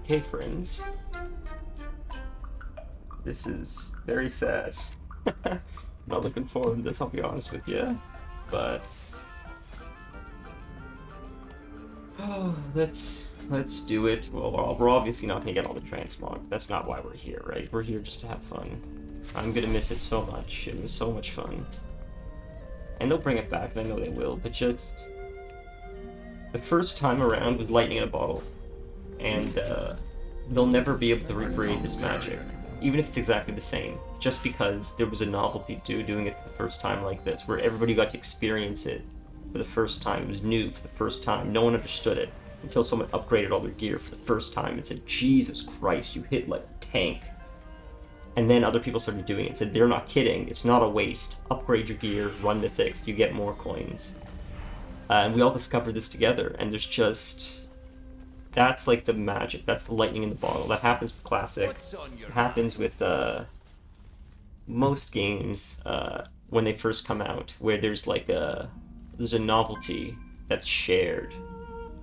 Okay, friends. This is very sad. Not looking forward to this, I'll be honest with you. But oh, let's do it. Well, we're obviously not gonna get all the transmog. That's not why we're here, right? We're here just to have fun. I'm gonna miss it so much. It was so much fun. And they'll bring it back, and I know they will, but just the first time around was lightning in a bottle. And they'll never be able to recreate this magic, even if it's exactly the same, just because there was a novelty to doing it for the first time like this, where everybody got to experience it for the first time. It was new for the first time. No one understood it until someone upgraded all their gear for the first time and said, Jesus Christ, you hit like a tank. And then other people started doing it and said, they're not kidding, it's not a waste. Upgrade your gear, run mythics, you get more coins. And we all discovered this together, and there's just... that's like the magic, that's the lightning in the bottle. That happens with Classic, it happens with most games when they first come out, where there's like there's a novelty that's shared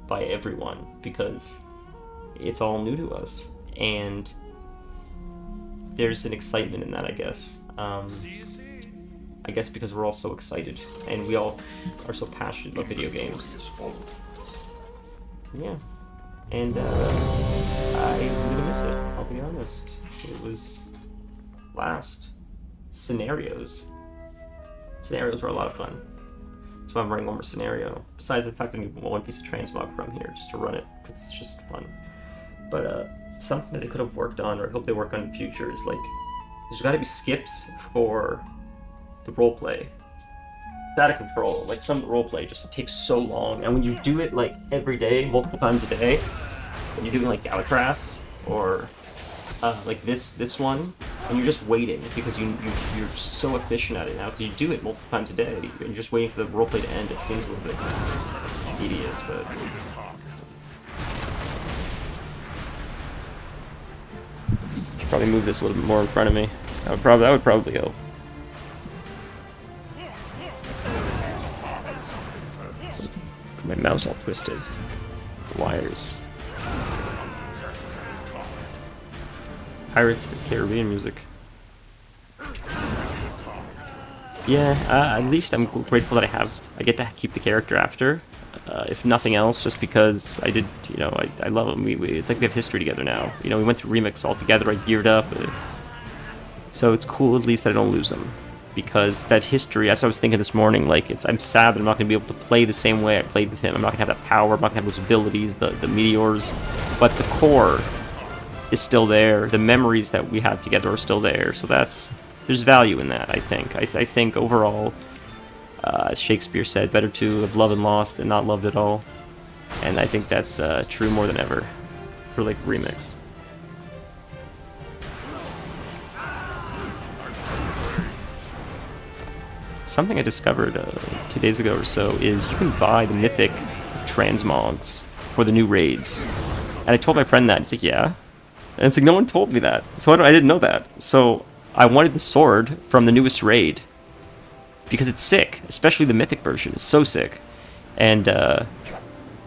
by everyone, because it's all new to us, and there's an excitement in that, I guess. I guess because we're all so excited, and we all are so passionate about video games. Yeah. And I'm gonna miss it, I'll be honest. It was last. Scenarios. Scenarios were a lot of fun. That's why I'm running one more scenario. Besides the fact I need one piece of transmog from here just to run it, because it's just fun. But something that they could have worked on, or I hope they work on in the future, is like, there's gotta be skips for the roleplay. It's out of control. Like, some roleplay just takes so long, and when you do it like every day, multiple times a day, when you're doing like Galacrass or like this one, and you're just waiting because you're so efficient at it now because you do it multiple times a day, and you're just waiting for the roleplay to end. It seems a little bit tedious, but should probably move this a little bit more in front of me. That would probably help. My mouse all twisted. The wires. Pirates of the Caribbean music. Yeah, at least I'm grateful that I get to keep the character after. If nothing else, just because I did, I love him. It's like we have history together now. We went through Remix all together. I geared up. So it's cool at least that I don't lose him. Because that history, as I was thinking this morning, like, I'm sad that I'm not going to be able to play the same way I played with him. I'm not going to have that power, I'm not going to have those abilities, the meteors, but the core is still there. The memories that we have together are still there, so there's value in that, I think. I think overall, as Shakespeare said, better to have loved and lost than not loved at all. And I think that's true more than ever for, like, Remix. Something I discovered 2 days ago or so is you can buy the mythic transmogs for the new raids. And I told my friend that, he's like, yeah. And it's like, no one told me that. So I didn't know that. So I wanted the sword from the newest raid, because it's sick, especially the mythic version. It's so sick. And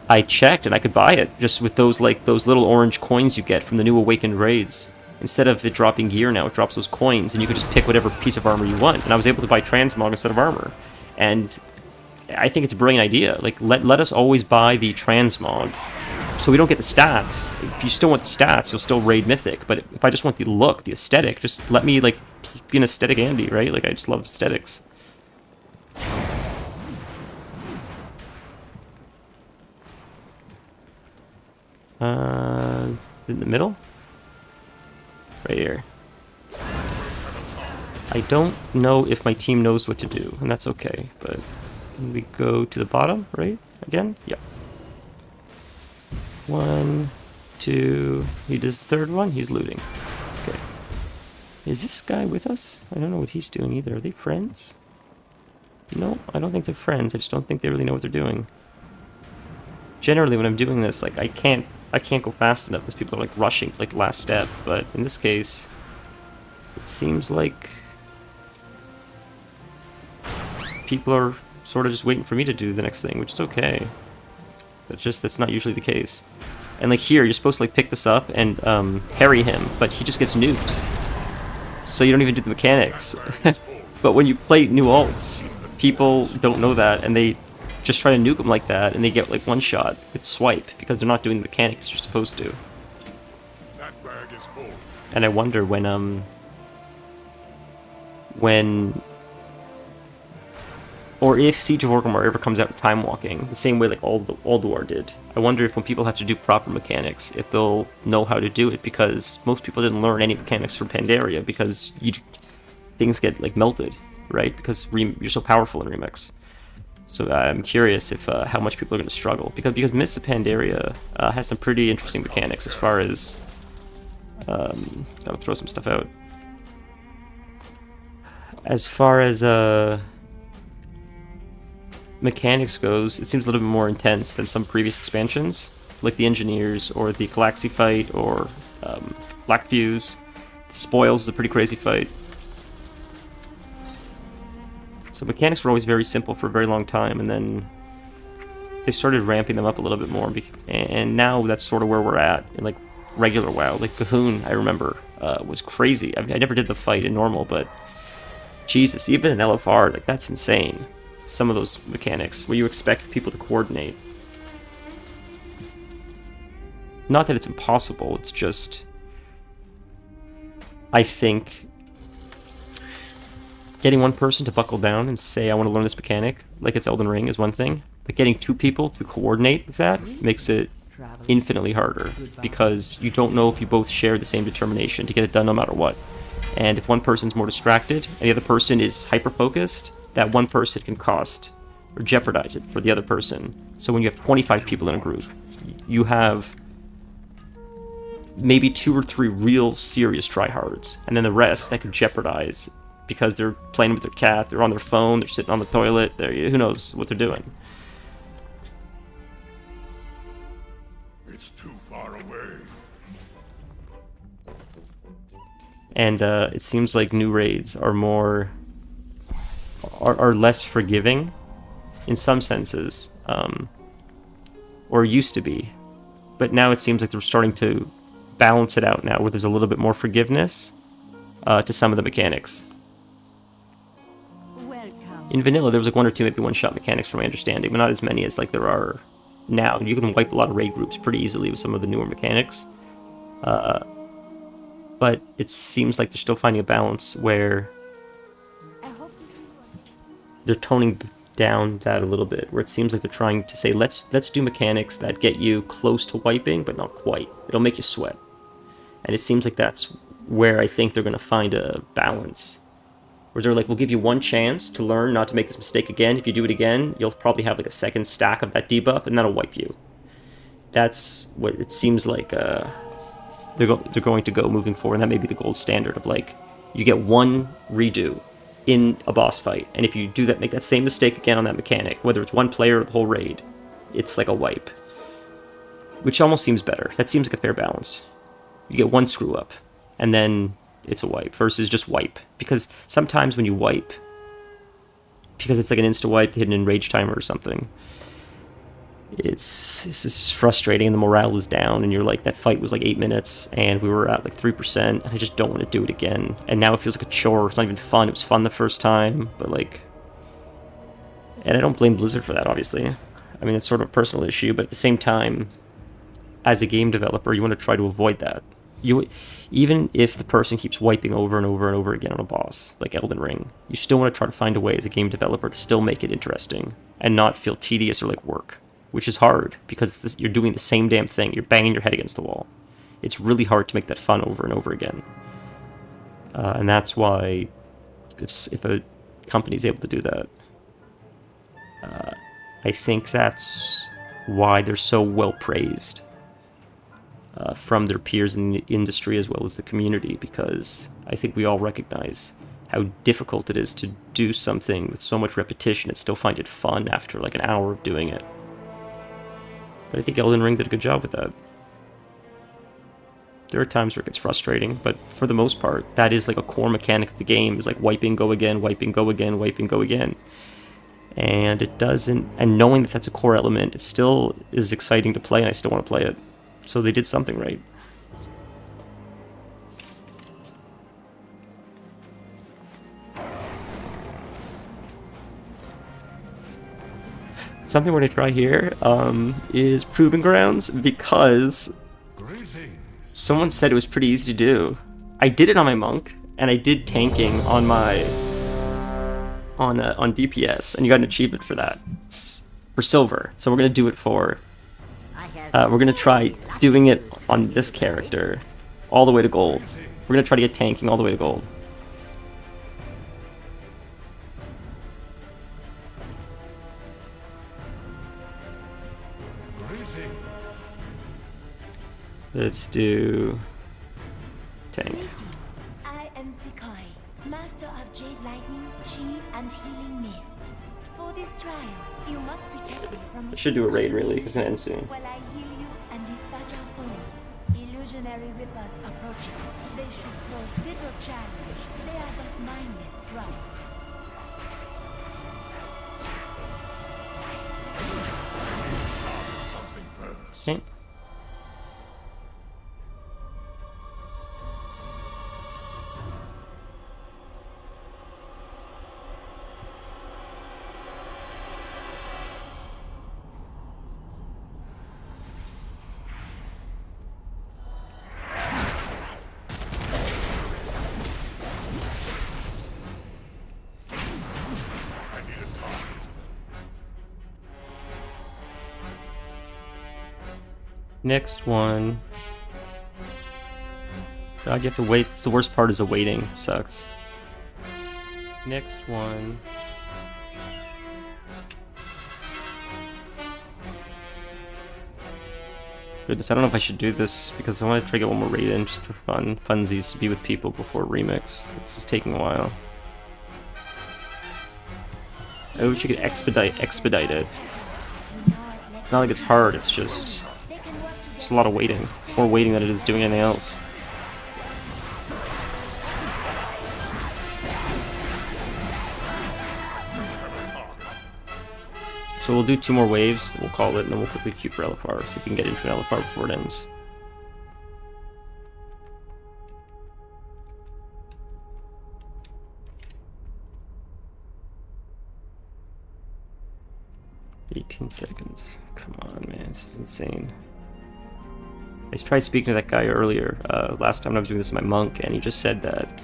I checked and I could buy it just with those little orange coins you get from the new awakened raids. Instead of it dropping gear now, it drops those coins, and you can just pick whatever piece of armor you want. And I was able to buy transmog instead of armor. And I think it's a brilliant idea. Like, let us always buy the transmog, so we don't get the stats. If you still want the stats, you'll still raid mythic. But if I just want the look, the aesthetic, just let me, like, be an aesthetic Andy, right? Like, I just love aesthetics. In the middle? Right here. I don't know if my team knows what to do, and that's okay, but then we go to the bottom, right? Again? Yep. 1, 2, he does the third one, he's looting. Okay. Is this guy with us? I don't know what he's doing either. Are they friends? No, I don't think they're friends, I just don't think they really know what they're doing. Generally, when I'm doing this, like, I can't go fast enough because people are, like, rushing, like, last step, but in this case, it seems like people are sort of just waiting for me to do the next thing, which is okay. But that's not usually the case. And like here, you're supposed to like pick this up and parry him, but he just gets nuked. So you don't even do the mechanics. But when you play new alts, people don't know that, and they just try to nuke him like that, and they get like one shot with swipe because they're not doing the mechanics you're supposed to. And I wonder when or if Siege of Orgrimmar ever comes out time walking, the same way like Ulduar did. I wonder if when people have to do proper mechanics, if they'll know how to do it, because most people didn't learn any mechanics for Pandaria because things get like melted, right? Because you're so powerful in Remix. So I'm curious if how much people are going to struggle, because Mists of Pandaria has some pretty interesting mechanics as far as gotta throw some stuff out. As far as mechanics goes, it seems a little bit more intense than some previous expansions, like the Engineers or the Galaxy fight or Black Fuse. The Spoils is a pretty crazy fight. So mechanics were always very simple for a very long time, and then they started ramping them up a little bit more, and now that's sort of where we're at in like regular WoW. Like Cahoon, I remember, was crazy. I never did the fight in normal, but Jesus, even in LFR, like that's insane. Some of those mechanics where you expect people to coordinate. Not that it's impossible, it's just, I think getting one person to buckle down and say, I want to learn this mechanic, like it's Elden Ring, is one thing. But getting two people to coordinate with that makes it infinitely harder, because you don't know if you both share the same determination to get it done no matter what. And if one person's more distracted and the other person is hyper-focused, that one person can cost or jeopardize it for the other person. So when you have 25 people in a group, you have maybe 2 or 3 real serious tryhards, and then the rest that could jeopardize because they're playing with their cat, they're on their phone, they're sitting on the toilet, who knows what they're doing. It's too far away. And it seems like new raids are less forgiving in some senses, or used to be. But now it seems like they're starting to balance it out now, where there's a little bit more forgiveness to some of the mechanics. In vanilla, there was like 1 or 2 maybe one-shot mechanics from my understanding, but not as many as like there are now. You can wipe a lot of raid groups pretty easily with some of the newer mechanics. But it seems like they're still finding a balance where they're toning down that a little bit, where it seems like they're trying to say, let's do mechanics that get you close to wiping, but not quite. It'll make you sweat. And it seems like that's where I think they're going to find a balance. Where they're like, we'll give you one chance to learn not to make this mistake again. If you do it again, you'll probably have like a second stack of that debuff, and that'll wipe you. That's what it seems like they're going to go moving forward, and that may be the gold standard of like, you get one redo in a boss fight, and if you do that, make that same mistake again on that mechanic, whether it's one player or the whole raid, it's like a wipe. Which almost seems better. That seems like a fair balance. You get one screw up, and then it's a wipe, versus just wipe. Because sometimes when you wipe, because it's like an insta-wipe hidden in rage timer or something, it's frustrating, and the morale is down, and you're like, that fight was like 8 minutes, and we were at like 3%, and I just don't want to do it again. And now it feels like a chore. It's not even fun. It was fun the first time, but like... And I don't blame Blizzard for that, obviously. I mean, it's sort of a personal issue, but at the same time, as a game developer, you want to try to avoid that. Even if the person keeps wiping over and over and over again on a boss, like Elden Ring, you still want to try to find a way as a game developer to still make it interesting and not feel tedious or like work, which is hard because you're doing the same damn thing. You're banging your head against the wall. It's really hard to make that fun over and over again. And that's why if a company is able to do that, I think that's why they're so well praised from their peers in the industry as well as the community, because I think we all recognize how difficult it is to do something with so much repetition and still find it fun after like an hour of doing it. But I think Elden Ring did a good job with that. There are times where it gets frustrating, but for the most part, that is like a core mechanic of the game, is like wiping, go again, wiping, go again, wiping, go again. And it doesn't, and knowing that that's a core element, it still is exciting to play, and I still want to play it. So they did something right. Something we're gonna try here is Proving Grounds, because someone said it was pretty easy to do. I did it on my monk, and I did tanking on my on DPS, and you got an achievement for that for silver. So we're gonna do it for. We're gonna try doing it on this character, all the way to gold. We're gonna try to get tanking all the way to gold. Let's do tank. I am Sekai, master of Jade Lightning, Chi, and Healing Mists. For this trial, you must protect me from. I should do a raid really, it's gonna end soon. While I heal you and dispatch our foes, illusionary rippers approaching. They should pose little challenge. They are but mindless grubs. Okay. Next one. God, you have to wait. It's the worst part is the waiting. It sucks. Next one. Goodness, I don't know if I should do this because I want to try to get one more raid in just for fun. Funsies to be with people before remix. This is taking a while. I wish you could expedite it. Not like it's hard, it's just a lot of waiting. More waiting than it is doing anything else. So we'll do 2 more waves, we'll call it, and then we'll quickly queue for LFR, so we can get into an LFR before it ends. $18 seconds. Come on, man, this is insane. I tried speaking to that guy earlier, last time when I was doing this with my monk, and he just said that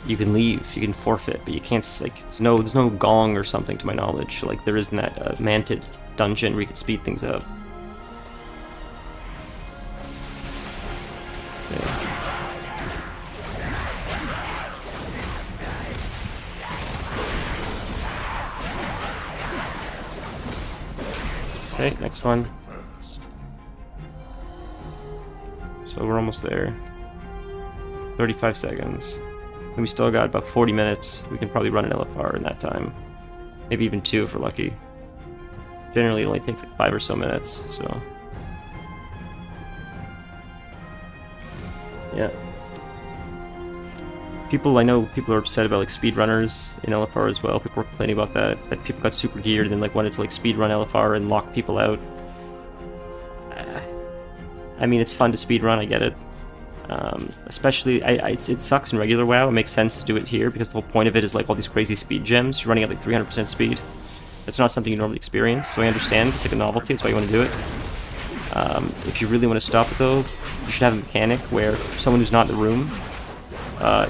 you can leave, you can forfeit, but you can't, like, there's no gong or something to my knowledge, like there is in that manted dungeon where you can speed things up. Okay, next one. So we're almost there. 35 seconds. And we still got about 40 minutes. We can probably run an LFR in that time. Maybe even 2 if we're lucky. Generally it only takes like 5 or so minutes, so. Yeah. I know people are upset about like speedrunners in LFR as well. People were complaining about that people got super geared and then like wanted to like speedrun LFR and lock people out. I mean, it's fun to speedrun, I get it. Especially, it sucks in regular WoW. It makes sense to do it here because the whole point of it is like all these crazy speed gems. You're running at like 300% speed. It's not something you normally experience, so I understand. It's like a novelty, that's why you want to do it. If you really want to stop it though, you should have a mechanic where someone who's not in the room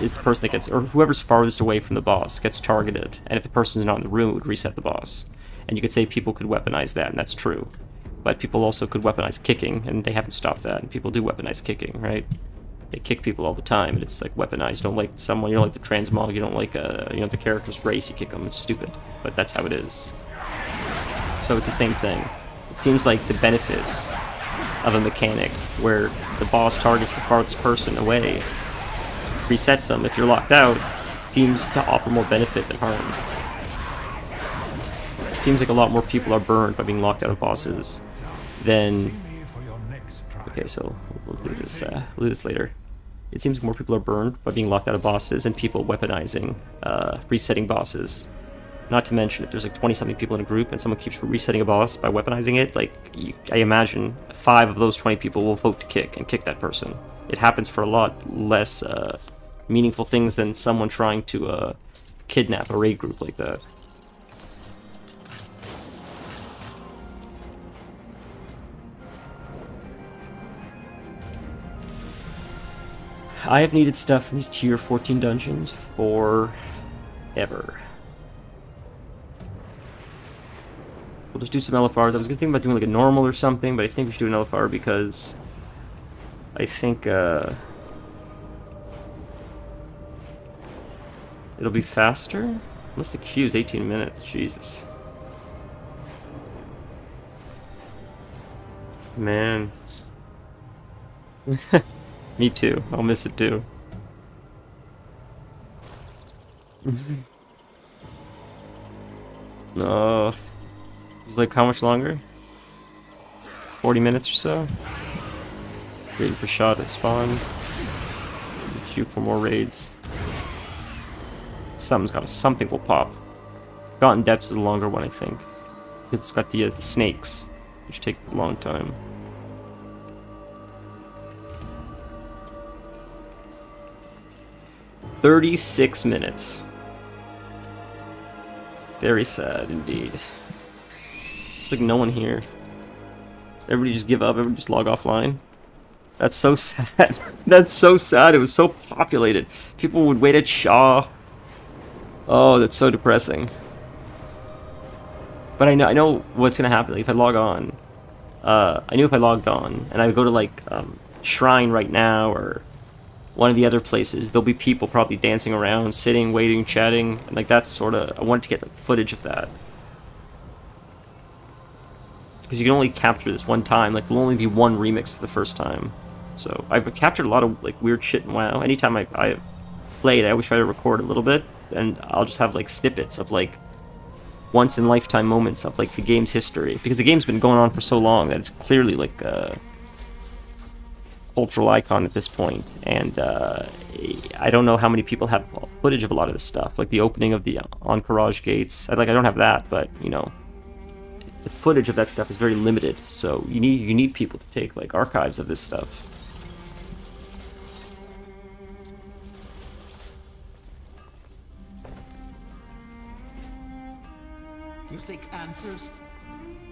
is the person that gets, or whoever's farthest away from the boss gets targeted. And if the person's not in the room, it would reset the boss. And you could say people could weaponize that, and that's true. But people also could weaponize kicking, and they haven't stopped that. And people do weaponize kicking, right? They kick people all the time, and it's like weaponized. You don't like someone, you don't like the transmog, you don't like the character's race, you kick them. It's stupid, but that's how it is. So it's the same thing. It seems like the benefits of a mechanic where the boss targets the farthest person away, resets them. If you're locked out, seems to offer more benefit than harm. It seems like a lot more people are burned by being locked out of bosses than. Okay, so we'll do this. We'll do this later. It seems more people are burned by being locked out of bosses and people weaponizing, resetting bosses Not to mention, if there's like 20-something people in a group and someone keeps resetting a boss by weaponizing it, like, I imagine 5 of those 20 people will vote to kick and kick that person. It happens for a lot less meaningful things than someone trying to kidnap a raid group like that. I have needed stuff from these tier 14 dungeons forever. We'll just do some LFRs. I was gonna think about doing like a normal or something, but I think we should do an LFR because I think it'll be faster. Unless the queue is 18 minutes. Jesus. Man. Me too. I'll miss it too. No. It's like how much longer? 40 minutes or so? Waiting for Shaw to spawn. Queue for more raids. Something will pop. Forgotten Depths is a longer one, I think. It's got the snakes, which take a long time. "36 minutes. Very sad indeed. There's like no one here. Everybody just give up, everybody just log offline. That's so sad. That's so sad. It was so populated. People would wait at Shaw. Oh, that's so depressing. But I know what's gonna happen. Like, if I log on, I knew if I logged on and I would go to like Shrine right now or one of the other places, there'll be people probably dancing around, sitting, waiting, chatting, and like that's sort of, I wanted to get like footage of that. Because you can only capture this one time, like there'll only be one remix the first time. So I've captured a lot of like weird shit in WoW. Anytime I've played, I always try to record a little bit, and I'll just have like snippets of like once in lifetime moments of like the game's history. Because the game's been going on for so long that it's clearly like a cultural icon at this point, and I don't know how many people have footage of a lot of this stuff, like the opening of the Encourage gates. I don't have that, but you know, the footage of that stuff is very limited. So you need people to take like archives of this stuff. You seek answers?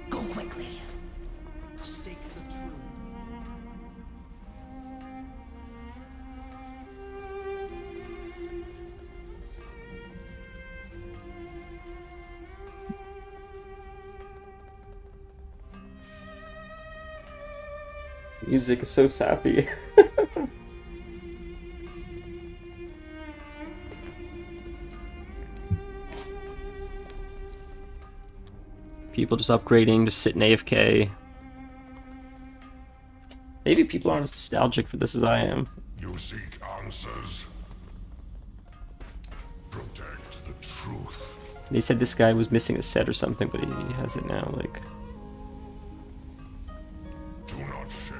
Go quickly. Seek the truth. Music is so sappy. People just upgrading, just sitting AFK. Maybe people aren't as nostalgic for this as I am. You seek answers. Protect the truth. They said this guy was missing a set or something, but he has it now, like... Do not share.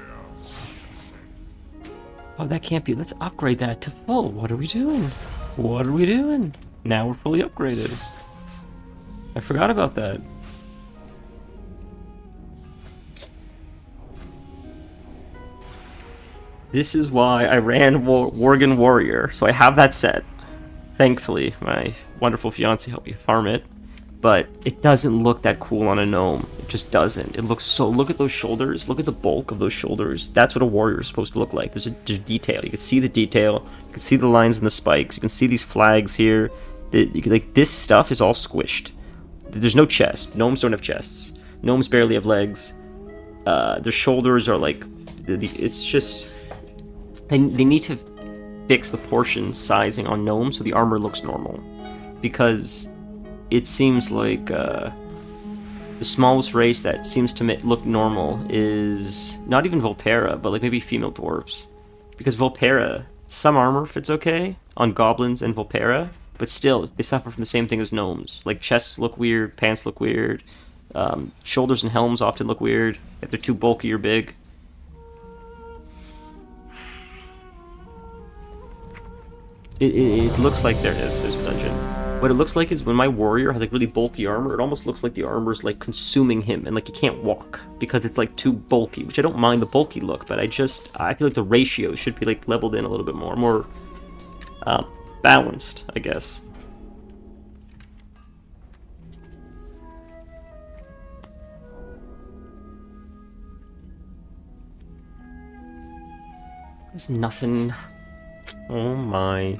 Oh, that can't be. Let's upgrade that to full. What are we doing? What are we doing? Now we're fully upgraded. I forgot about that. This is why I ran Worgen Warrior, so I have that set. Thankfully, my wonderful fiance helped me farm it, but it doesn't look that cool on a gnome. It just doesn't. It looks so... Look at those shoulders. Look at the bulk of those shoulders. That's what a warrior is supposed to look like. There's detail. You can see the detail. You can see the lines and the spikes. You can see these flags here. Like, this stuff is all squished. There's no chest. Gnomes don't have chests. Gnomes barely have legs. Their shoulders are like... It's just... They need to fix the portion sizing on gnomes so the armor looks normal. Because it seems like the smallest race that seems to look normal is not even Volpera, but like maybe female dwarves. Because Volpera, some armor fits okay on goblins and Volpera, but still, they suffer from the same thing as gnomes. Like chests look weird, pants look weird, shoulders and helms often look weird if they're too bulky or big. It looks like there it is. There's a dungeon. What it looks like is when my warrior has like really bulky armor, it almost looks like the armor's like consuming him and like he can't walk because it's like too bulky, which I don't mind the bulky look, but I feel like the ratios should be like leveled in a little bit more balanced, I guess. There's nothing. Oh my.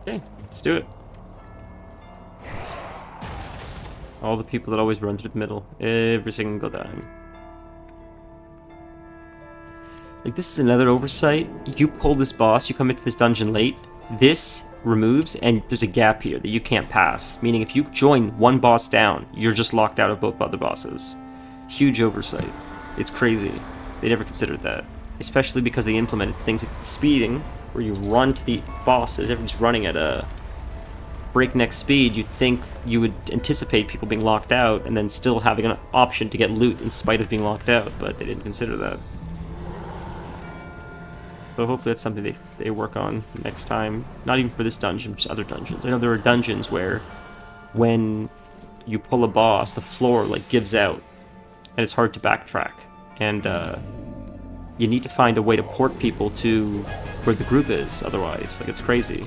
Okay, let's do it. All the people that always run through the middle, every single time. Like, this is another oversight. You pull this boss, you come into this dungeon late, this removes, and there's a gap here that you can't pass. Meaning if you join one boss down, you're just locked out of both other bosses. Huge oversight. It's crazy. They never considered that. Especially because they implemented things like speeding, where you run to the bosses, everyone's running at a breakneck speed. You'd think you would anticipate people being locked out and then still having an option to get loot in spite of being locked out, but they didn't consider that. So hopefully that's something they work on next time. Not even for this dungeon, just other dungeons. I know there are dungeons where when you pull a boss, the floor like gives out and it's hard to backtrack. And you need to find a way to port people to where the group is, otherwise. Like, it's crazy.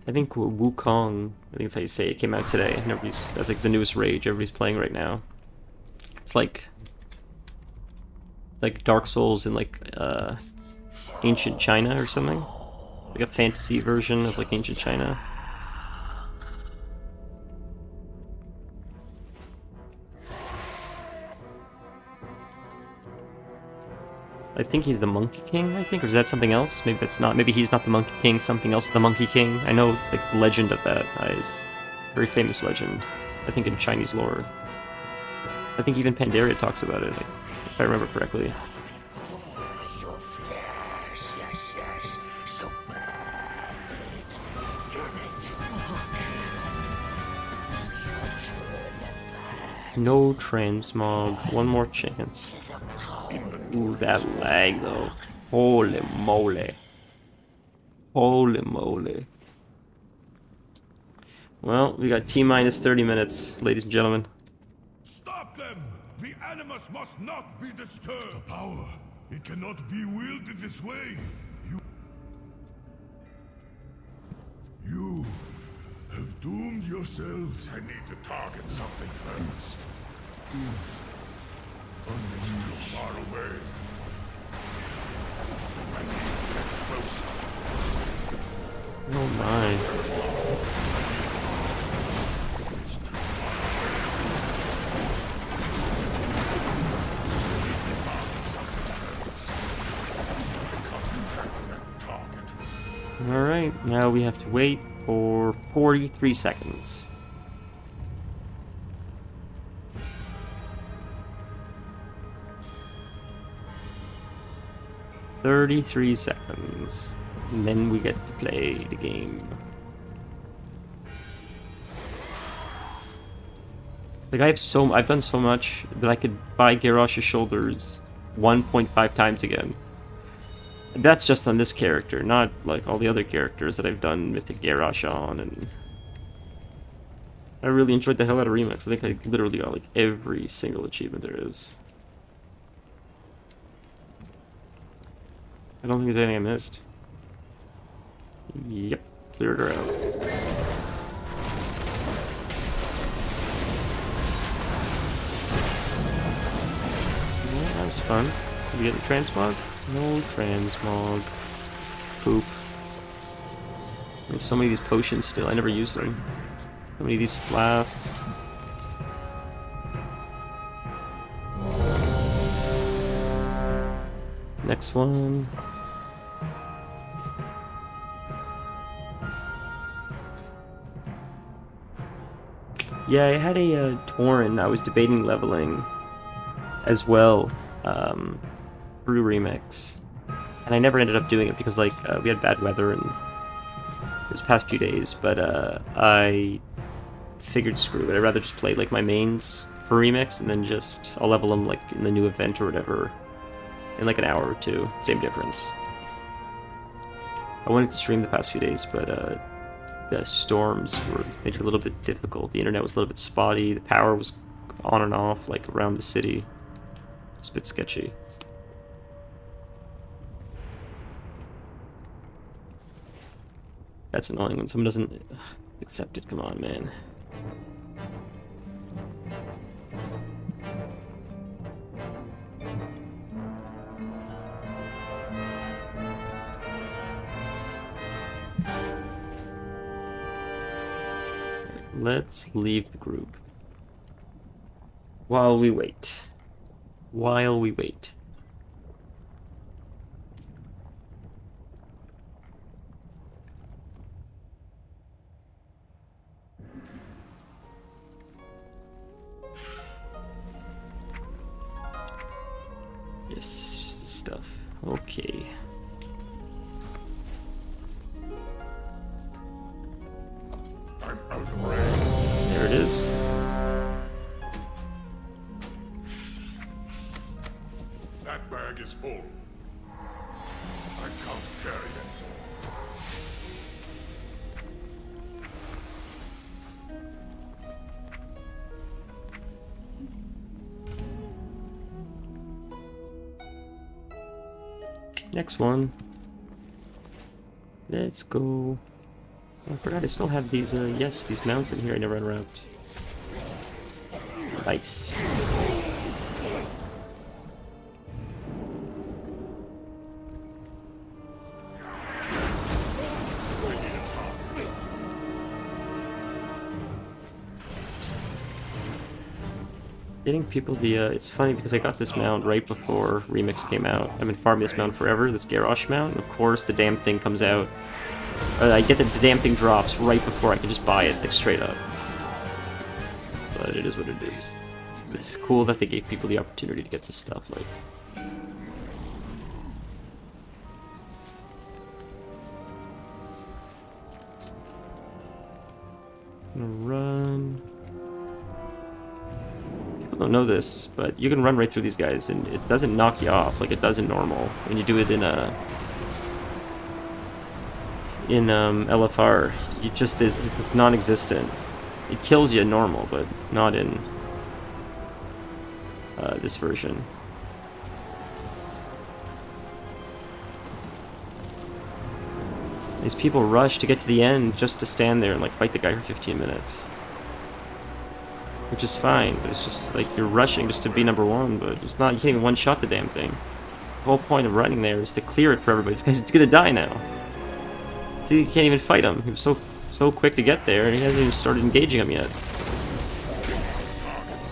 I think Wukong, I think that's how you say it, came out today. That's like the newest rage everybody's playing right now. It's like Dark Souls in like ancient China or something. Like a fantasy version of like ancient China. I think he's the Monkey King, I think, or is that something else? Maybe that's not. Maybe he's not the Monkey King, something else the Monkey King. I know like the legend of that is a very famous legend, I think in Chinese lore. I think even Pandaria talks about it, if I remember correctly. No transmog. One more chance. Ooh, that lag though. Holy moly. Holy moly. Well, we got T-minus 30 minutes, ladies and gentlemen. Stop them! The Animus must not be disturbed. The power, it cannot be wielded this way. You have doomed yourselves. I need to target something first. Is too far away. I need to get closer. Oh my. Alright, now we have to wait for 43 seconds. 33 seconds. And then we get to play the game. Like, I've done so much that I could buy Garrosh's shoulders 1.5 times again. That's just on this character, not like all the other characters that I've done Mythic Garrosh on, and I really enjoyed the hell out of Remix. I think I literally got like every single achievement there is. I don't think there's anything I missed. Yep, cleared her out. Well, that was fun. Did we get the transmog? No transmog. Poop. There's so many of these potions still. I never use them. So many of these flasks. Next one. Yeah, I had a Tauren I was debating leveling as well, through Remix. And I never ended up doing it because, like, we had bad weather and this past few days, but I figured screw it. I'd rather just play, like, my mains for Remix and then just, I'll level them, like, in the new event or whatever in, like, an hour or two. Same difference. I wanted to stream the past few days, but the storms made it a little bit difficult. The internet was a little bit spotty. The power was on and off, like, around the city. It's a bit sketchy. That's annoying when someone doesn't accept it. Come on, man. Let's leave the group. While we wait. While we wait. Yes, just the stuff. Okay. I'm out of range. There it is. That bag is full. I can't carry it. Next one. Let's go. I forgot I still have these, yes, these mounts in here I never unwrapped. Nice. Getting people the, it's funny because I got this mount right before Remix came out. I've been farming this mount forever, this Garrosh mount, and of course the damn thing comes out. I get that the damn thing drops right before I can just buy it, like, straight up. But it is what it is. It's cool that they gave people the opportunity to get this stuff, like... I'm gonna run... People don't know this, but you can run right through these guys, and it doesn't knock you off like it does in normal. When you do it in a... LFR, it just is, it's non-existent. It kills you in normal, but not in this version. These people rush to get to the end just to stand there and, like, fight the guy for 15 minutes. Which is fine, but it's just like you're rushing just to be number one, but it's not, you can't even one-shot the damn thing. The whole point of running there is to clear it for everybody. This guy's gonna die now. See, you can't even fight him. He was so quick to get there, and he hasn't even started engaging him yet.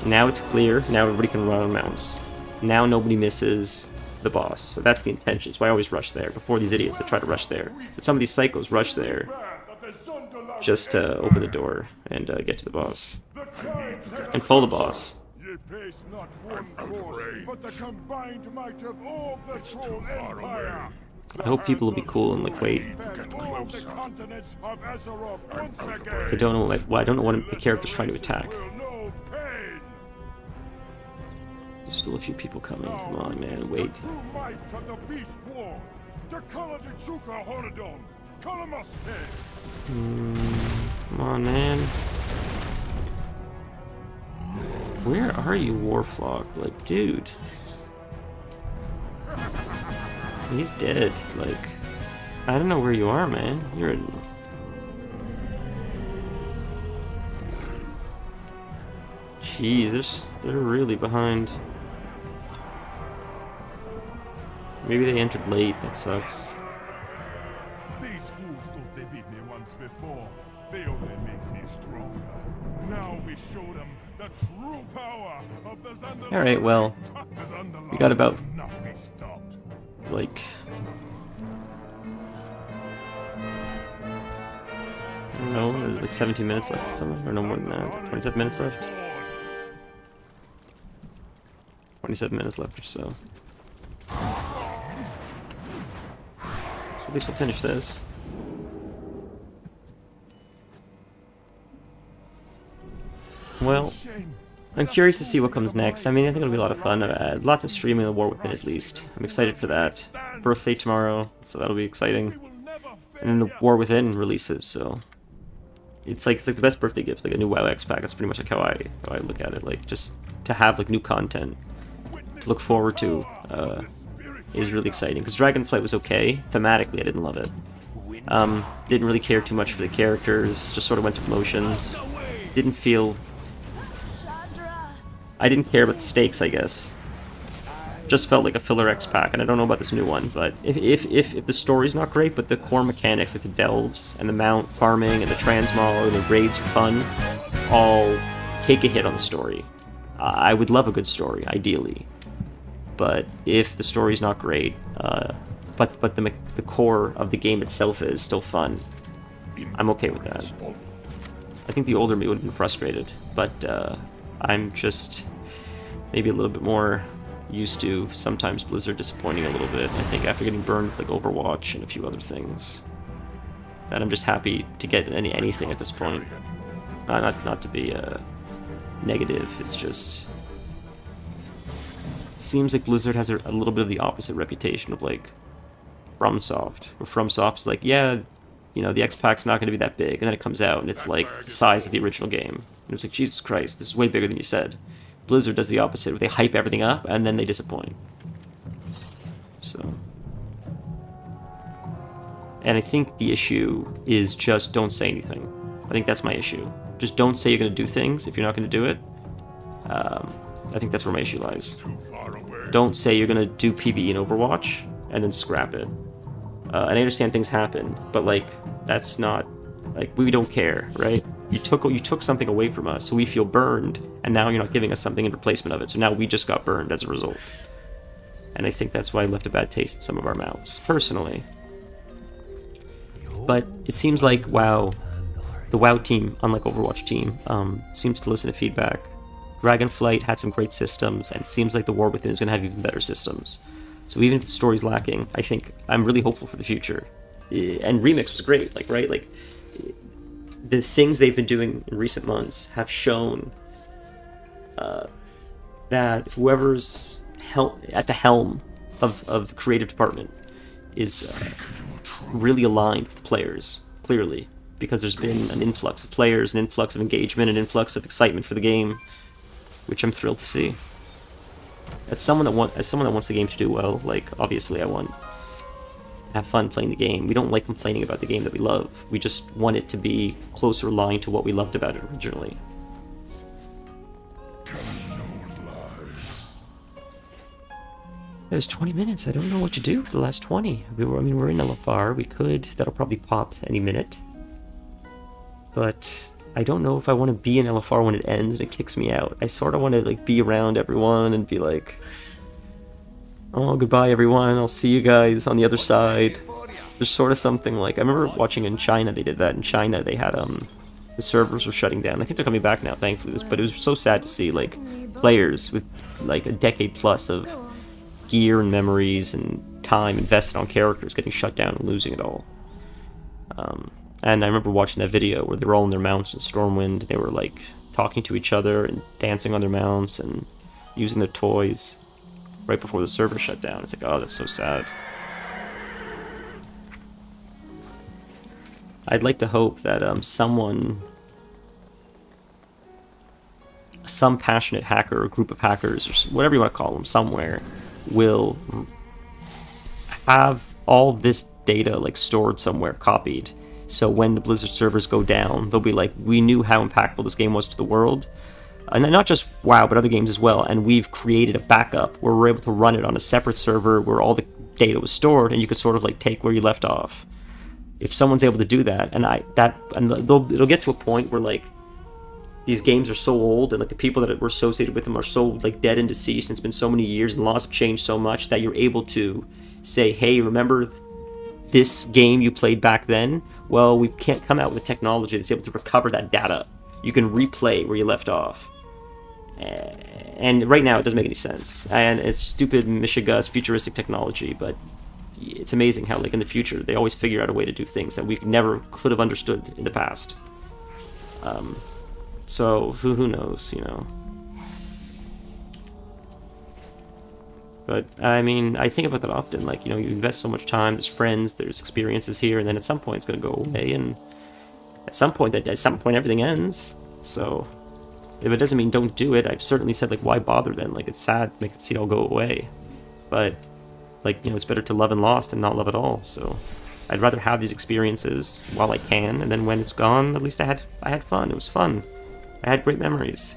Now it's clear. Now everybody can run on mounts. Now nobody misses the boss. So that's the intention. So I always rush there before these idiots that try to rush there. But some of these psychos rush there just to open the door and get to the boss. And pull the boss. Ye pace not one course, but the combined might of all the Troll Empire. I hope people will be cool and, like, wait. I don't know what the character's trying to attack. There's still a few people coming. Come on, man, wait. Come on, man. Where are you, Warflock? Like, dude. He's dead. Like, I don't know where you are, man. You're in... Jeez, they're really behind. Maybe they entered late. That sucks. These fools thought they beat me once before. They only make me stronger. Now we show them the true power of the Zandalari. All right, well, we got about like... I don't know, there's like 17 minutes left or something, or no more than that. 27 minutes left. 27 minutes left or so. So at least we'll finish this. Well, I'm curious to see what comes next. I mean, I think it'll be a lot of fun. Lots of streaming of the War Within, at least. I'm excited for that. Birthday tomorrow, so that'll be exciting. And then the War Within releases, so it's like the best birthday gift, like a new WoW X pack. That's pretty much like how I look at it. Like, just to have like new content to look forward to is really exciting. Because Dragonflight was okay thematically, I didn't love it. Didn't really care too much for the characters. Just sort of went through motions. Didn't feel. I didn't care about the stakes, I guess. Just felt like a filler X pack, and I don't know about this new one, but if the story's not great, but the core mechanics, like the delves, and the mount farming, and the transmog, and the raids are fun, all take a hit on the story. I would love a good story, ideally. But if the story's not great, but the core of the game itself is still fun, I'm okay with that. I think the older me would have been frustrated, but I'm just maybe a little bit more used to sometimes Blizzard disappointing a little bit. I think after getting burned with like Overwatch and a few other things, that I'm just happy to get anything at this point. Not to be negative. It's just it seems like Blizzard has a little bit of the opposite reputation of like FromSoft. Where FromSoft's like, yeah, you know, the X-Pack's not going to be that big, and then it comes out and it's like the size of the original game. And it's like, Jesus Christ, this is way bigger than you said. Blizzard does the opposite, where they hype everything up and then they disappoint. So, and I think the issue is just don't say anything. I think that's my issue. Just don't say you're going to do things if you're not going to do it. I think that's where my issue lies. Don't say you're going to do PvE in Overwatch and then scrap it. And I understand things happen, but like that's not like we don't care, right? You took something away from us, so we feel burned, and now you're not giving us something in replacement of it. So now we just got burned as a result. And I think that's why I left a bad taste in some of our mouths, personally. But it seems like WoW, the WoW team, unlike Overwatch team, seems to listen to feedback. Dragonflight had some great systems, and it seems like the War Within is going to have even better systems. So even if the story's lacking, I think I'm really hopeful for the future. And Remix was great, like, right? Like, the things they've been doing in recent months have shown that whoever's at the helm of the creative department is really aligned with the players, clearly, because there's been an influx of players, an influx of engagement, an influx of excitement for the game, which I'm thrilled to see. As someone that wants the game to do well, like, obviously I want to have fun playing the game. We don't like complaining about the game that we love. We just want it to be closer aligned to what we loved about it originally. There's 20 minutes. I don't know what to do for the last 20. We're in LFR. That'll probably pop any minute. But I don't know if I want to be in LFR when it ends and it kicks me out. I sort of want to like be around everyone and be like, oh, goodbye everyone, I'll see you guys on the other side. There's sort of something like, I remember watching in China, they did that. In China, they had, the servers were shutting down. I think they're coming back now, thankfully, but it was so sad to see, like, players with, like, a decade plus of gear and memories and time invested on characters getting shut down and losing it all. And I remember watching that video where they were all in their mounts in Stormwind, they were, like, talking to each other and dancing on their mounts and using their toys right before the server shut down. It's like, oh, that's so sad. I'd like to hope that some passionate hacker or group of hackers, or whatever you want to call them, somewhere, will have all this data like stored somewhere, copied. So when the Blizzard servers go down, they'll be like, we knew how impactful this game was to the world. And not just WoW, but other games as well. And we've created a backup where we're able to run it on a separate server where all the data was stored, and you could sort of like take where you left off. If someone's able to do that, it'll get to a point where like these games are so old, and like the people that were associated with them are so like dead and deceased, and it's been so many years, and laws have changed so much that you're able to say, hey, remember this game you played back then? Well, we can't come out with technology that's able to recover that data. You can replay where you left off. And right now, it doesn't make any sense. And it's stupid Michigas futuristic technology, but it's amazing how, like, in the future, they always figure out a way to do things that we never could have understood in the past. So, who knows, you know. But, I mean, I think about that often. Like, you know, you invest so much time, there's friends, there's experiences here, and then at some point it's going to go away, and at some point everything ends. So, if it doesn't mean don't do it, I've certainly said, like, why bother then? Like, it's sad, make it see it all go away. But, like, you know, it's better to love and lost than not love at all. So, I'd rather have these experiences while I can, and then when it's gone, at least I had fun. It was fun. I had great memories.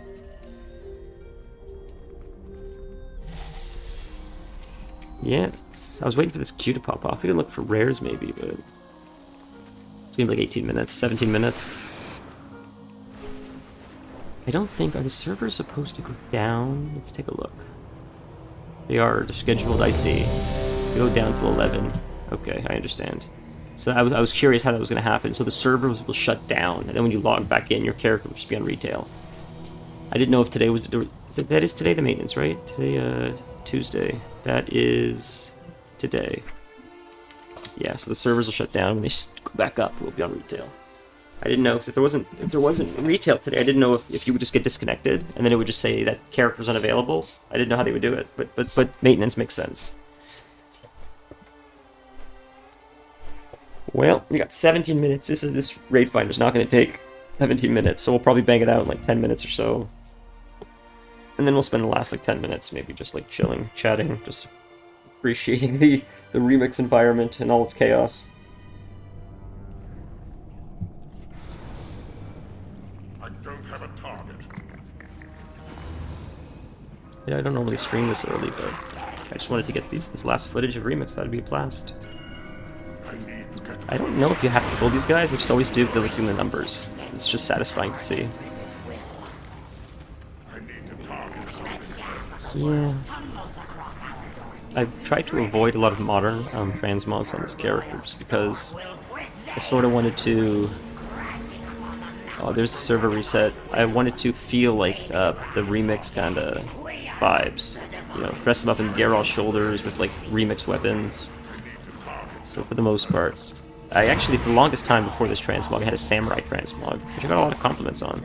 Yeah, I was waiting for this queue to pop off. We can look for rares maybe, but it's gonna be like 18 minutes, 17 minutes. I don't think, are the servers supposed to go down? Let's take a look. They are, they're scheduled, I see. They go down till 11. Okay, I understand. So I was curious how that was gonna happen. So the servers will shut down, and then when you log back in, your character will just be on retail. I didn't know if today was, that is today the maintenance, right? Today, Tuesday. That is today. Yeah, so the servers will shut down when they go back up. We'll be on retail. I didn't know, because if there wasn't retail today, I didn't know if you would just get disconnected and then it would just say that character's unavailable. I didn't know how they would do it, but maintenance makes sense. Well, we got 17 minutes. This raid finder's not going to take 17 minutes, so we'll probably bang it out in like 10 minutes or so. And then we'll spend the last like 10 minutes maybe just like chilling, chatting, just appreciating the remix environment and all its chaos. I don't have a target. Yeah, I don't normally stream this early, but I just wanted to get this last footage of remix. That'd be a blast. I don't know if you have to pull these guys. I just always do because I like seeing the numbers. It's just satisfying to see. Yeah. I've tried to avoid a lot of modern transmogs on this character just because I sort of wanted to... Oh, there's the server reset. I wanted to feel like the remix kind of vibes. You know, dress them up in Geralt shoulders with like remix weapons. So for the most part, I actually, for the longest time before this transmog, I had a samurai transmog, which I got a lot of compliments on,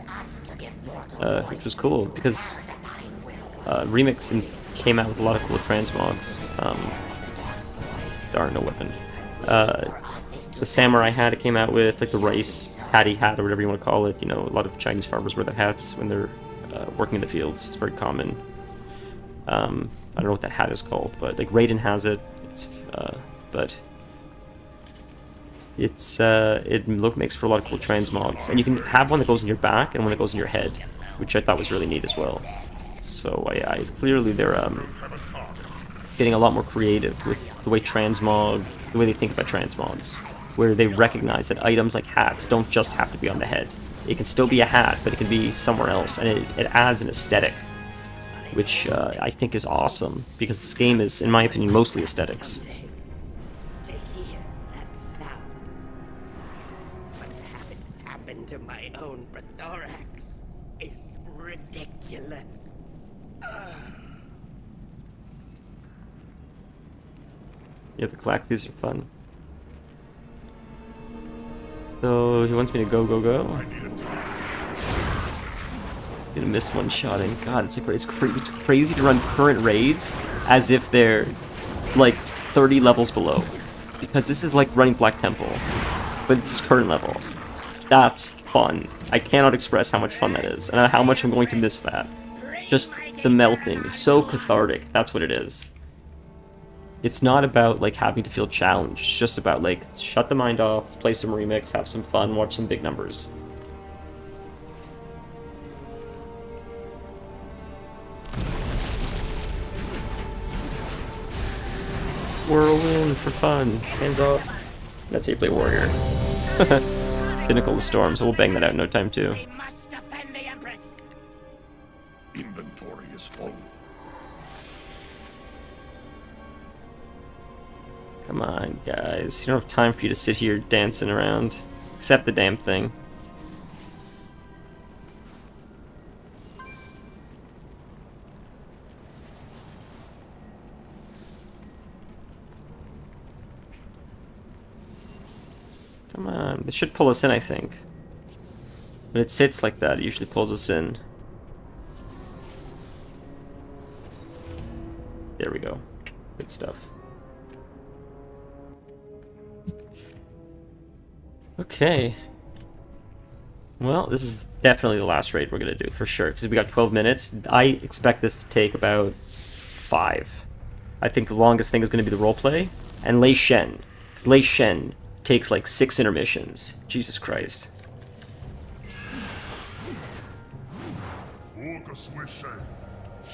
which was cool because remix came out with a lot of cool transmogs. Darn, no weapon. The samurai hat it came out with, like the rice paddy hat or whatever you want to call it. You know, a lot of Chinese farmers wear their hats when they're working in the fields. It's very common. I don't know what that hat is called, but like Raiden has it. But it makes for a lot of cool transmogs, and you can have one that goes in your back and one that goes in your head, which I thought was really neat as well. So I clearly they're getting a lot more creative with the way the way they think about transmogs, where they recognize that items like hats don't just have to be on the head. It can still be a hat, but it can be somewhere else, and it adds an aesthetic, which I think is awesome, because this game is, in my opinion, mostly aesthetics. To hear that sound, but to have it happen to my own Thorax is ridiculous. Yeah, the Galactus are fun. So he wants me to go. Gonna miss one-shotting. God, it's crazy to run current raids as if they're like 30 levels below, because this is like running Black Temple, but this is current level. That's fun. I cannot express how much fun that is, and how much I'm going to miss that. Just the melting. It's so cathartic. That's what it is. It's not about like having to feel challenged. It's just about like shut the mind off, play some remix, have some fun, watch some big numbers. Whirlwind for fun. Hands up. That's how you play Warrior. Pinnacle of the Storm, so we'll bang that out in no time too. We must defend the Empress. Inventory is full. Come on, guys. You don't have time for you to sit here dancing around. Accept the damn thing. Come on. This should pull us in, I think. When it sits like that, it usually pulls us in. There we go. Good stuff. Okay. Well, this is definitely the last raid we're gonna do, for sure, because we got 12 minutes. I expect this to take about 5. I think the longest thing is gonna be the roleplay, and Lei Shen. Because Lei Shen takes like 6 intermissions. Jesus Christ. Focus, Lei Shen.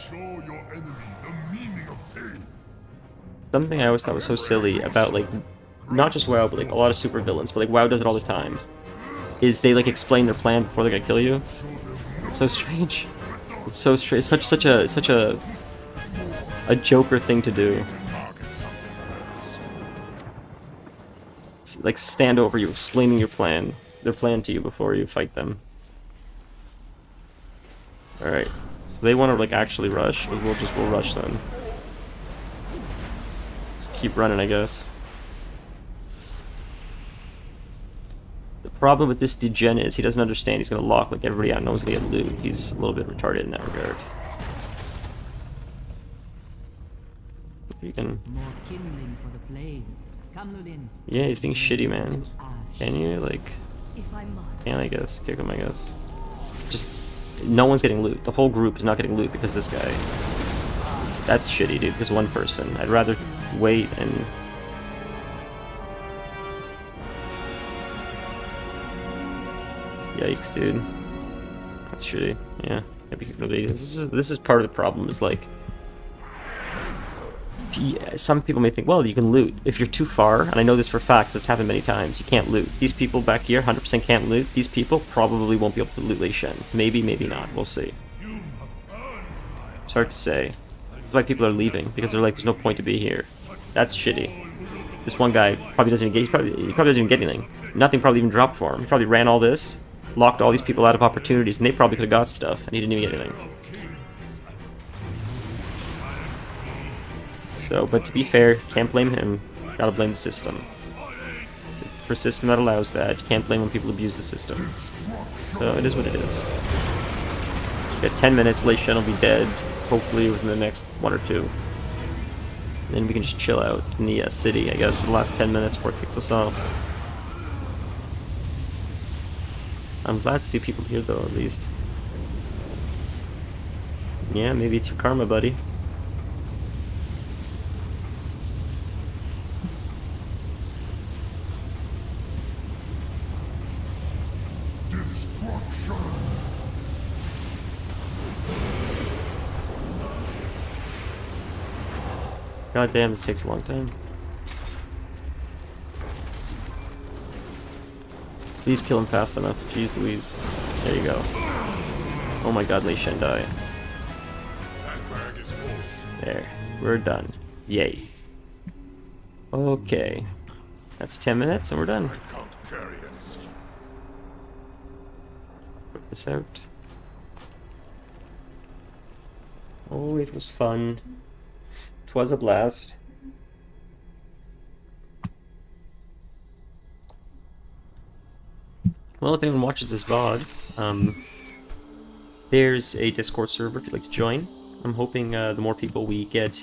Show your enemy the meaning of pain. Something I always thought was so silly about, like, not just WoW, but like a lot of supervillains, but like WoW does it all the time, is they like explain their plan before they're gonna kill you. It's so strange. It's so strange. It's such a Joker thing to do. It's like stand over you, explaining their plan to you before you fight them. All right, so they want to like actually rush. We'll rush them. Just keep running, I guess. The problem with this degen is he doesn't understand. He's going to lock like everybody out. No one's going to get loot. He's a little bit retarded in that regard. You can... More kindling for the flame. Come, Lulin. Yeah, he's being shitty, man. Can you, like... If I must. Can I guess? Kick him, I guess. Just... No one's getting loot. The whole group is not getting loot because this guy. That's shitty, dude. Because one person. I'd rather wait and... Yikes, dude. That's shitty. Yeah. This is part of the problem, is like... Some people may think, well, you can loot. If you're too far, and I know this for facts, it's happened many times, you can't loot. These people back here 100% can't loot. These people probably won't be able to loot Lei Shen. Maybe, maybe not. We'll see. It's hard to say. That's why people are leaving, because they're like, there's no point to be here. That's shitty. This one guy probably doesn't even get, he probably doesn't even get anything. Nothing probably even dropped for him. He probably ran all this, locked all these people out of opportunities, and they probably could have got stuff, and he didn't even get anything. So, but to be fair, can't blame him. Gotta blame the system. For a system that allows that, you can't blame when people abuse the system. So it is what it is. We got 10 minutes, Lei Shen will be dead, hopefully within the next 1 or 2. And then we can just chill out in the city, I guess, for the last 10 minutes before it kicks us off. I'm glad to see people here, though, at least. Yeah, maybe it's your karma, buddy. God damn, this takes a long time. Please kill him fast enough. Jeez Louise. There you go. Oh my god, Lei Shen die. There. We're done. Yay. Okay. That's 10 minutes and we're done. Put this out. Oh, it was fun. 'Twas a blast. Well, if anyone watches this VOD, there's a Discord server if you'd like to join. I'm hoping the more people we get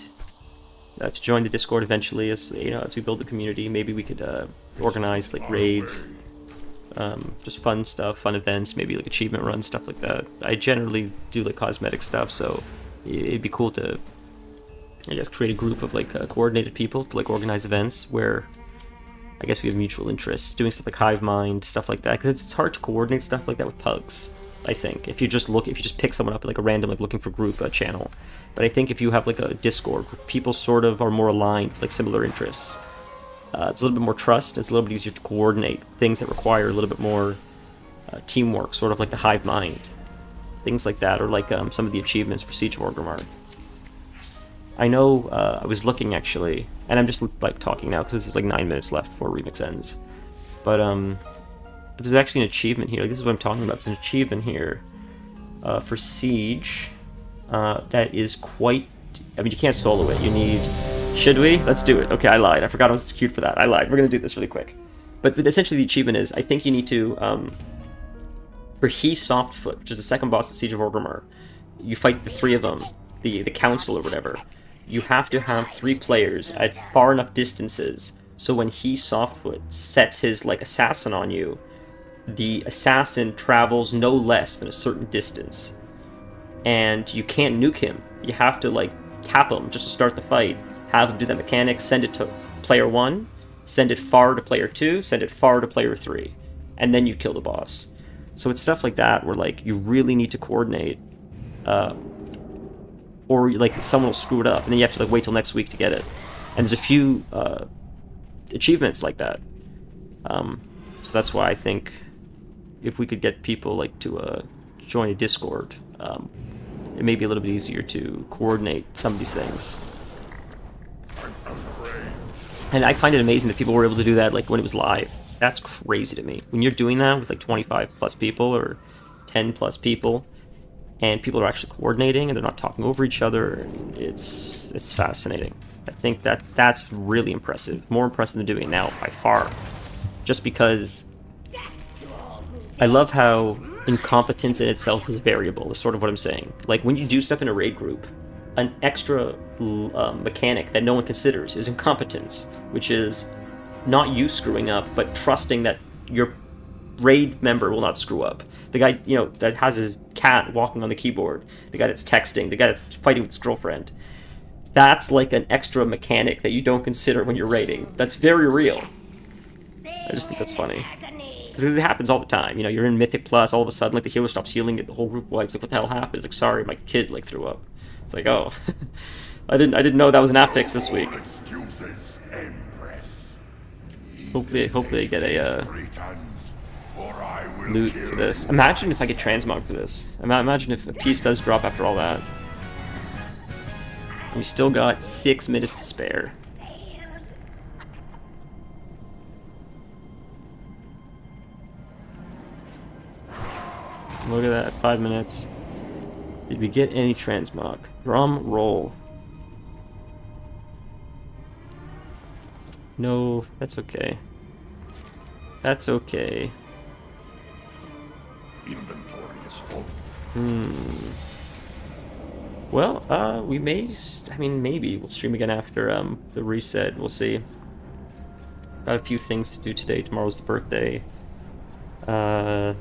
to join the Discord eventually, as as we build the community, maybe we could organize like raids, just fun stuff, fun events, maybe like achievement runs, stuff like that. I generally do like cosmetic stuff, so it'd be cool to, I guess, create a group of like coordinated people to like organize events where I guess we have mutual interests, doing stuff like Hive Mind, stuff like that, because it's hard to coordinate stuff like that with pugs. I think if you just pick someone up in like a random like looking for group channel, but I think if you have like a Discord, people sort of are more aligned with like similar interests. It's a little bit more trust. It's a little bit easier to coordinate things that require a little bit more teamwork, sort of like the Hive Mind, things like that, or like some of the achievements for Siege of Orgrimmar. I know I was looking actually, and I'm just like talking now because this is like 9 minutes left before Remix ends. But there's actually an achievement here. Like, this is what I'm talking about. There's an achievement here for Siege that is quite. I mean, you can't solo it. You need. Should we? Let's do it. Okay, I lied. I forgot I was queued for that. I lied. We're gonna do this really quick. But essentially, the achievement is I think you need to for He Softfoot, which is the second boss of Siege of Orgrimmar. You fight the 3 of them, the council or whatever. You have to have 3 players at far enough distances so when He Softfoot sets his like assassin on you, the assassin travels no less than a certain distance. And you can't nuke him. You have to like tap him just to start the fight, have him do that mechanic, send it to player 1, send it far to player 2, send it far to player 3, and then you kill the boss. So it's stuff like that where like you really need to coordinate, or like someone will screw it up, and then you have to like wait till next week to get it. And there's a few achievements like that. So that's why I think if we could get people like to join a Discord, it may be a little bit easier to coordinate some of these things. And I find it amazing that people were able to do that like when it was live. That's crazy to me. When you're doing that with like 25 plus people or 10 plus people, and people are actually coordinating and they're not talking over each other, it's fascinating. I think that's really impressive. More impressive than doing it now by far. Just because I love how incompetence in itself is variable, is sort of what I'm saying. Like when you do stuff in a raid group, an extra mechanic that no one considers is incompetence, which is not you screwing up, but trusting that your raid member will not screw up. The guy, you know, that has his cat walking on the keyboard, the guy that's texting, the guy that's fighting with his girlfriend. That's like an extra mechanic that you don't consider when you're raiding. That's very real. I just think that's funny. Because it happens all the time. You know, you're in Mythic Plus, all of a sudden, like, the healer stops healing, the whole group wipes. Like, what the hell happened? It's like, sorry, my kid, like, threw up. It's like, oh. I didn't know that was an affix this week. Hopefully I get a loot for this. Imagine if I get transmog for this. Imagine if a piece does drop after all that. We still got 6 minutes to spare. Look at that, 5 minutes. Did we get any transmog? Drum roll. No, that's okay. That's okay. Inventory is full. Well, we may. I mean, maybe we'll stream again after the reset. We'll see. Got a few things to do today. Tomorrow's the birthday. So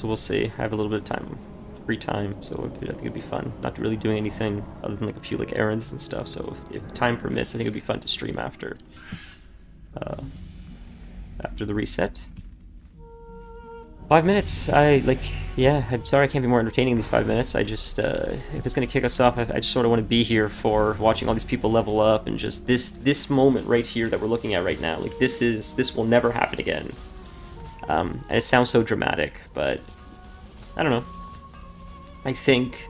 we'll see. I have a little bit of time, free time, so I think it'd be fun. Not really doing anything other than like a few like errands and stuff. So if time permits, I think it'd be fun to stream after the reset. 5 minutes. Yeah. I'm sorry I can't be more entertaining these 5 minutes. I just if it's gonna kick us off, I just sort of want to be here for watching all these people level up and just this moment right here that we're looking at right now. Like this will never happen again. And it sounds so dramatic, but I don't know. I think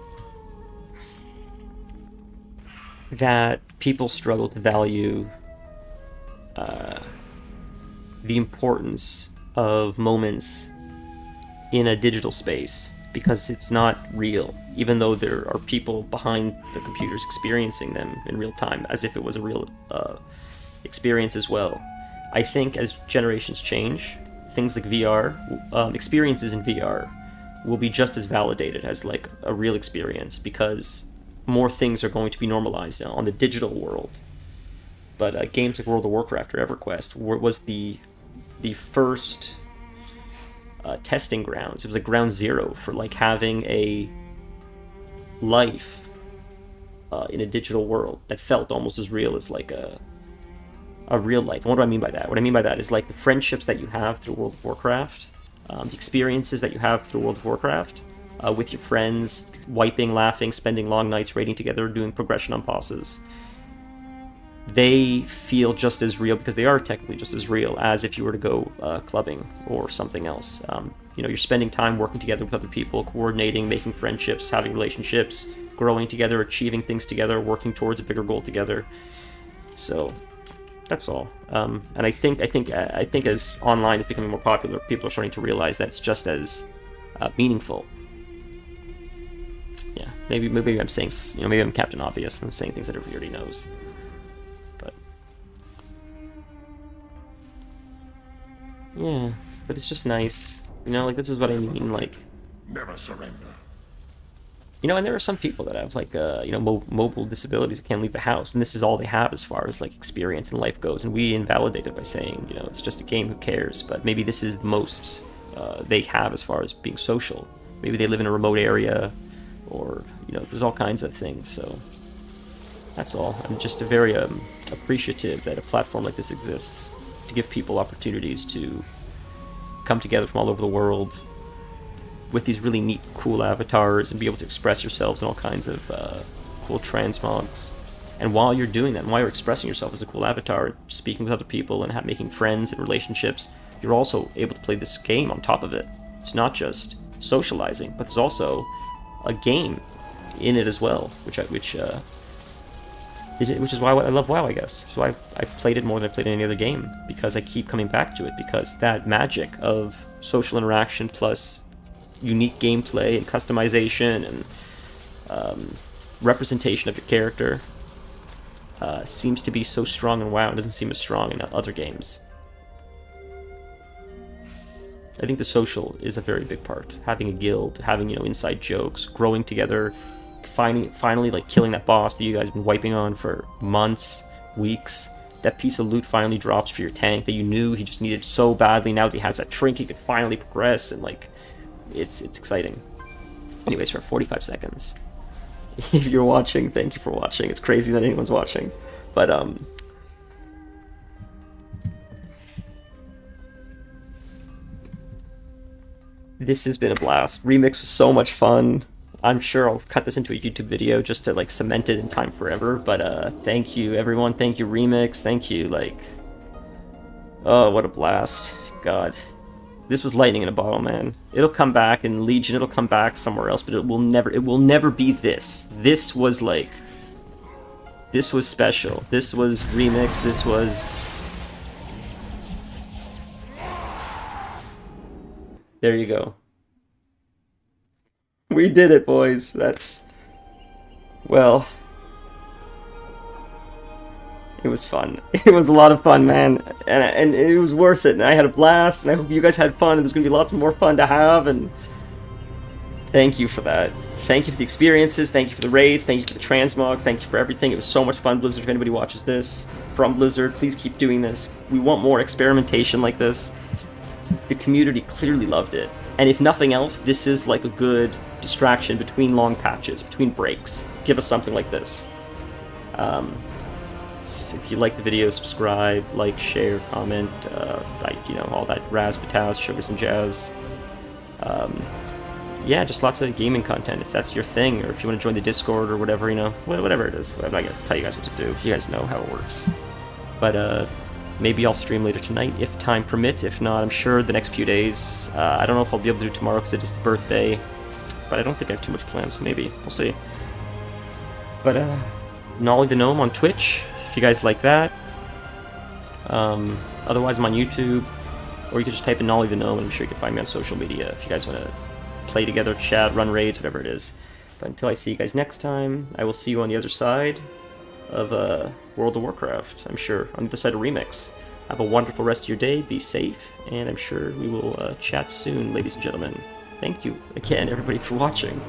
that people struggle to value the importance of moments in a digital space because it's not real, even though there are people behind the computers experiencing them in real time as if it was a real experience as well. I think as generations change, things like VR, experiences in VR will be just as validated as like a real experience because more things are going to be normalized now on the digital world. But games like World of Warcraft or EverQuest was the first testing grounds. It was like ground zero for like having a life in a digital world that felt almost as real as like a real life. And what do I mean by that? What I mean by that is like the friendships that you have through World of Warcraft, the experiences that you have through World of Warcraft with your friends, wiping, laughing, spending long nights raiding together, doing progression on bosses. They feel just as real because they are technically just as real as if you were to go clubbing or something else. You're spending time working together with other people, coordinating, making friendships, having relationships, growing together, achieving things together, working towards a bigger goal together. So that's all. And I think as online is becoming more popular, people are starting to realize that it's just as meaningful. Yeah, maybe I'm saying, maybe I'm Captain Obvious. I'm saying things that everybody already knows. But yeah, but it's just nice. Like, this is what I mean, like, Never surrender. and there are some people that have, like, mobile disabilities that can't leave the house, and this is all they have as far as, like, experience in life goes, and we invalidate it by saying, it's just a game, who cares? But maybe this is the most they have as far as being social. Maybe they live in a remote area, or, there's all kinds of things, so that's all. I'm just very appreciative that a platform like this exists to give people opportunities to come together from all over the world with these really neat, cool avatars and be able to express yourselves in all kinds of cool transmogs. And while you're doing that, and while you're expressing yourself as a cool avatar, speaking with other people and making friends and relationships, you're also able to play this game on top of it. It's not just socializing, but there's also a game in it as well, which is why I love WoW, I guess. So I've played it more than I've played any other game, because I keep coming back to it, because that magic of social interaction plus unique gameplay and customization and representation of your character seems to be so strong in WoW. It doesn't seem as strong in other games. I think the social is a very big part. Having a guild, having, inside jokes, growing together, finally like killing that boss that you guys have been wiping on for months, weeks. That piece of loot finally drops for your tank that you knew he just needed so badly. Now that he has that trinket, he could finally progress, and like, it's exciting. Anyways, for 45 seconds. If you're watching, thank you for watching. It's crazy that anyone's watching. But this has been a blast. Remix was so much fun. I'm sure I'll cut this into a YouTube video just to like cement it in time forever. But thank you everyone. Thank you Remix. Thank you, like, oh, what a blast. God. This was lightning in a bottle, man. It'll come back in Legion, it'll come back somewhere else, but it will never be this. This was like, this was special. This was Remix, this was... There you go. We did it, boys. That's... Well... It was fun. It was a lot of fun, man. And it was worth it. And I had a blast. And I hope you guys had fun. And there's going to be lots more fun to have. And thank you for that. Thank you for the experiences. Thank you for the raids. Thank you for the transmog. Thank you for everything. It was so much fun, Blizzard. If anybody watches this from Blizzard, please keep doing this. We want more experimentation like this. The community clearly loved it. And if nothing else, this is like a good distraction between long patches, between breaks. Give us something like this. If you like the video, subscribe, like, share, comment, all that razzmatazz, sugars and jazz. Yeah, just lots of gaming content if that's your thing, or if you want to join the Discord or whatever, whatever it is. I'm not gonna tell you guys what to do. You guys know how it works. But maybe I'll stream later tonight if time permits. If not, I'm sure the next few days. I don't know if I'll be able to do tomorrow because it is the birthday, but I don't think I have too much planned, so maybe we'll see. But Nolly the Gnome on Twitch, if you guys like that. Otherwise, I'm on YouTube, or you can just type in Nolly the Gnome, and I'm sure you can find me on social media if you guys want to play together, chat, run raids, whatever it is. But until I see you guys next time, I will see you on the other side of World of Warcraft, I'm sure, on the other side of Remix. Have a wonderful rest of your day, be safe, and I'm sure we will chat soon, ladies and gentlemen. Thank you again, everybody, for watching.